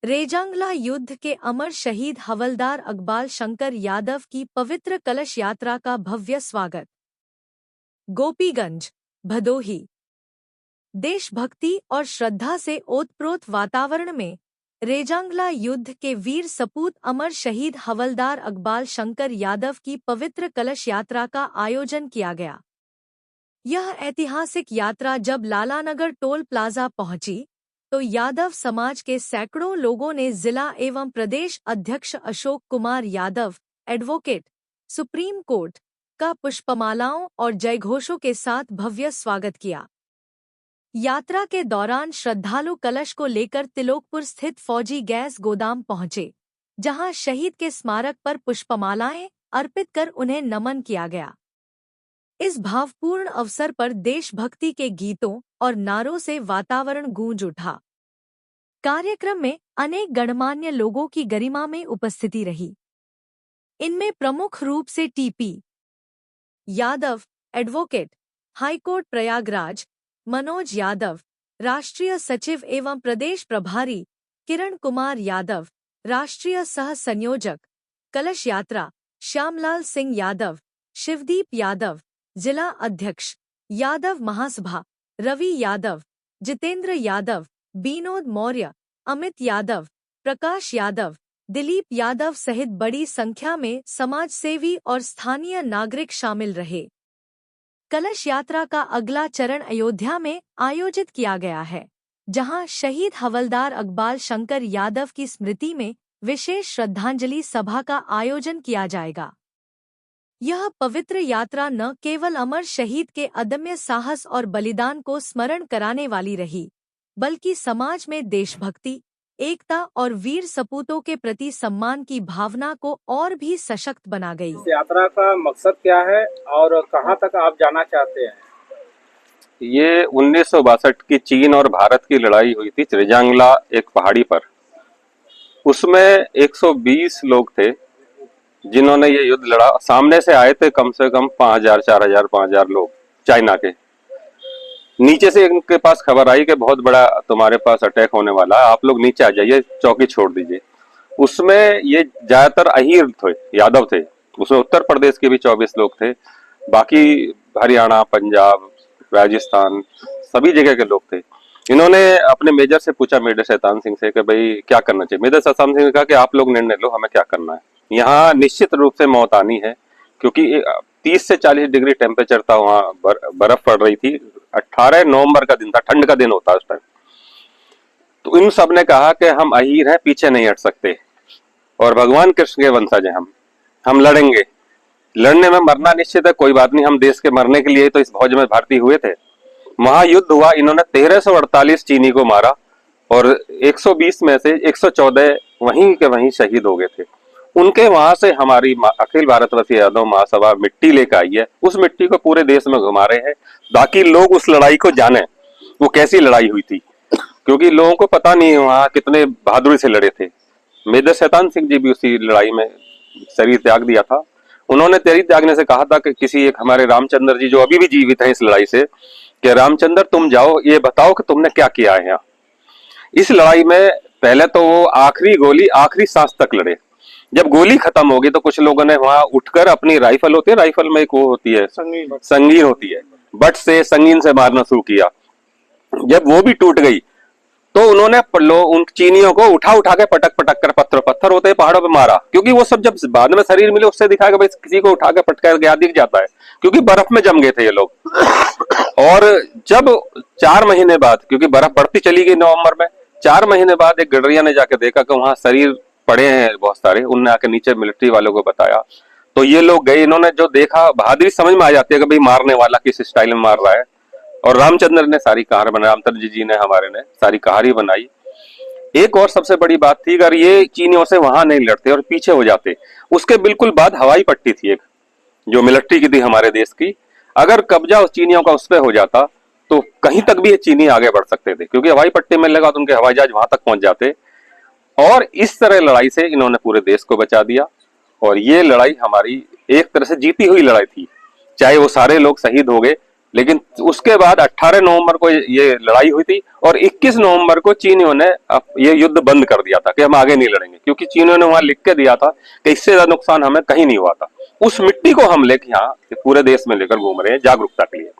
रेजांगला युद्ध के अमर शहीद हवलदार अकबाल शंकर यादव की पवित्र कलश यात्रा का भव्य स्वागत। गोपीगंज, भदोही। देशभक्ति और श्रद्धा से ओतप्रोत वातावरण में रेजांगला युद्ध के वीर सपूत अमर शहीद हवलदार अकबाल शंकर यादव की पवित्र कलश यात्रा का आयोजन किया गया। यह ऐतिहासिक यात्रा जब लालानगर टोल प्लाजा पहुंची तो यादव समाज के सैकड़ों लोगों ने जिला एवं प्रदेश अध्यक्ष Ashok Kumar Yadav, advocate, supreme court का पुष्पमालाओं और जयघोषों के साथ भव्य स्वागत किया। यात्रा के दौरान श्रद्धालु कलश को लेकर तिलोकपुर स्थित फौजी गैस गोदाम पहुंचे, जहां शहीद के स्मारक पर पुष्पमालाएं अर्पित कर उन्हें नमन किया गया। इस भावपूर्ण अवसर पर देशभक्ति के गीतों और नारों से वातावरण गूंज उठा। कार्यक्रम में अनेक गणमान्य लोगों की गरिमा में उपस्थिति रही। इनमें प्रमुख रूप से TP Yadav, advocate, high court Prayagraj, Manoj Yadav, राष्ट्रीय सचिव एवं प्रदेश प्रभारी किरण कुमार यादव, राष्ट्रीय सह संयोजक कलश यात्रा श्यामलाल सिंह यादव, शिवदीप यादव, जिला अध्यक्ष यादव महासभा रवि यादव, जितेंद्र यादव, विनोद मौर्य, अमित यादव, प्रकाश यादव, दिलीप यादव सहित बड़ी संख्या में समाजसेवी और स्थानीय नागरिक शामिल रहे। कलश यात्रा का अगला चरण अयोध्या में आयोजित किया गया है, जहां शहीद हवलदार अकबाल शंकर यादव की स्मृति में विशेष श्रद्धांजलि सभा का आयोजन किया जाएगा। यह पवित्र यात्रा न केवल अमर शहीद के अदम्य साहस और बलिदान को स्मरण कराने वाली रही, बल्कि समाज में देशभक्ति, एकता और वीर सपूतों के प्रति सम्मान की भावना को और भी सशक्त बना गई। इस यात्रा का मकसद क्या है और कहां तक आप जाना चाहते हैं? ये 1962 की चीन और भारत की लड़ाई हुई थी रेजांगला एक पहाड़ी पर। उसमें 120 लोग थे जिन्होंने ये युद्ध लड़ा। सामने से आए थे कम से कम 5000, 4000, 5000 लोग चाइना के। नीचे से इनके पास खबर आई कि बहुत बड़ा तुम्हारे पास अटैक होने वाला है, आप लोग नीचे आ जाइए, चौकी छोड़ दीजिए। उसमें ये ज्यादातर अहीर थे, यादव थे। उसमें उत्तर प्रदेश के भी 24 लोग थे, बाकी हरियाणा, पंजाब, राजस्थान सभी जगह के लोग थे। इन्होंने अपने मेजर से पूछा, मेजर शैतान सिंह से, कि भाई क्या करना चाहिए। मेजर शैतान सिंह ने कहा कि आप लोग निर्णय लो, हमें क्या करना है। यहाँ निश्चित रूप से मौत आनी है, क्योंकि 30 से 40 डिग्री टेम्परेचर था वहाँ, बर्फ पड़ रही थी। 18 नवंबर का दिन था, ठंड का दिन होता है उस टाइम। तो इन सब ने कहा कि हम अहीर हैं, पीछे नहीं हट सकते और भगवान कृष्ण के वंशज हैं हम लड़ेंगे। लड़ने में मरना निश्चित है, कोई बात नहीं, हम देश के मरने के लिए तो इस फौज में भर्ती हुए थे। महायुद्ध हुआ, इन्होंने 1348 चीनी को मारा और 120 में से 114 वहीं के वहीं शहीद हो गए थे। उनके वहां से हमारी अखिल भारतवर्षीय यादव महासभा मिट्टी लेकर आई है। उस मिट्टी को पूरे देश में घुमा रहे हैं ताकि लोग उस लड़ाई को जाने, वो कैसी लड़ाई हुई थी, क्योंकि लोगों को पता नहीं है वहां कितने बहादुरी से लड़े थे। मेजर शैतान सिंह जी भी उसी लड़ाई में शरीर त्याग दिया था। उन्होंने शरीर त्यागने से कहा था कि किसी एक हमारे रामचंद्र जी जो अभी भी जीवित हैं इस लड़ाई से, कि रामचंद्र तुम जाओ, ये बताओ कि तुमने क्या किया है यहाँ इस लड़ाई में। पहले तो वो आखिरी गोली, आखिरी सांस तक लड़े। जब गोली खत्म होगी तो कुछ लोगों ने वहां उठकर अपनी राइफल होती है, राइफल में एक वो होती है संगीन होती है, बट से संगीन से मारना शुरू किया। जब वो भी टूट गई तो उन्होंने उन चीनियों को उठा उठा के पटक पटक कर, पत्थर होते हैं पहाड़ों पे मारा, क्योंकि वो सब जब बाद में शरीर मिले उससे दिखा कि भाई किसी को उठा के पटका गया दिख जाता है, क्योंकि बर्फ में जम गए थे ये लोग। और जब 4 महीने बाद, क्योंकि बर्फ बढ़ती चली गई नवंबर में, 4 महीने बाद एक गडरिया ने जाके देखा कि वहां शरीर पड़े हैं बहुत सारे। उनने आके नीचे मिलिट्री वालों को बताया, तो ये लोग गए। इन्होंने जो देखा, बहादुरी समझ में आ जाती है कि भाई मारने वाला किस स्टाइल में मार रहा है। और रामचंद्र ने सारी कहानी बनाई, रामचंद्र जी ने हमारे ने सारी कहानी बनाई। एक और सबसे बड़ी बात थी, अगर ये चीनियों से वहां नहीं लड़ते और पीछे हो जाते, उसके बिल्कुल बाद हवाई पट्टी थी एक जो मिलिट्री की थी हमारे देश की, अगर कब्जा उस चीनियों का उस पर हो जाता तो कहीं तक भी ये चीनी आगे बढ़ सकते थे, क्योंकि हवाई पट्टी में लगा तो उनके हवाई जहाज वहां तक पहुंच जाते। और इस तरह लड़ाई से इन्होंने पूरे देश को बचा दिया। और ये लड़ाई हमारी एक तरह से जीती हुई लड़ाई थी, चाहे वो सारे लोग शहीद हो गए, लेकिन उसके बाद 18 नवंबर को ये लड़ाई हुई थी और 21 नवंबर को चीनियों ने ये युद्ध बंद कर दिया था कि हम आगे नहीं लड़ेंगे, क्योंकि चीनियों ने वहां लिख के दिया था कि इससे ज्यादा नुकसान हमें कहीं नहीं हुआ था। उस मिट्टी को हम लेके यहाँ पूरे देश में लेकर घूम रहे हैं जागरूकता के लिए।